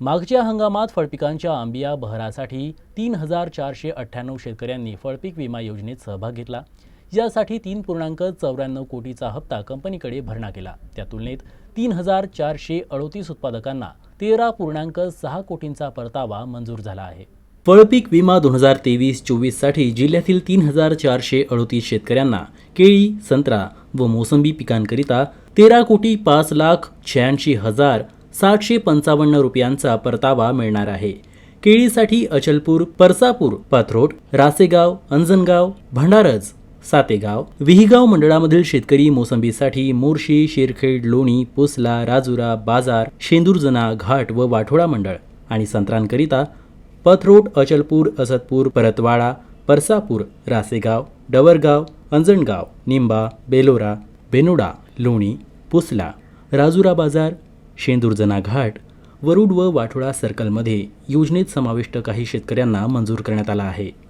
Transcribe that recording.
मागच्या हंगामात फळपिकांच्या आंबिया बहरासाठी 3,498 शेतकऱ्यांनी फळपीक विमा योजनेत सहभाग घेतला। यासाठी 3.94 कोटीचा हप्ता कंपनीकडे भरणा केला। त्या तुलनेत 3,438 उत्पादकांना 13.6 कोटींचा परतावा मंजूर झाला आहे। फळपीक विमा 2023-24 साठी जिल्ह्यातील 3,438 शेतकऱ्यांना केळी, संत्रा व मोसंबी पिकांकरिता 13,86,86,755 रुपयांचा परतावा मिळणार आहे। केळीसाठी अचलपूर, परसापूर, पाथरोड, रासेगाव, अंजनगाव, भंडारज, सातेगाव, विहीगाव मंडळामधील शेतकरी मोसंबीसाठी मोर्शी, शिरखेड, लोणी, पुसला, राजुरा, बाजार, शेंदूरजना, घाट व वाठोडा मंडळ आणि संत्रांकरिता पथरोड, अचलपूर, असदपूर, परतवाडा, परसापूर, रासेगाव, डवरगाव, अंजनगाव, निंबा, बेलोरा, बेनोडा, लोणी, पुसला, राजुरा बाजार, शेंदूरजना घाट, वरुड व वाठोडा सर्कलमध्ये योजनेत समाविष्ट काही शेतकऱ्यांना मंजूर करण्यात आला आहे।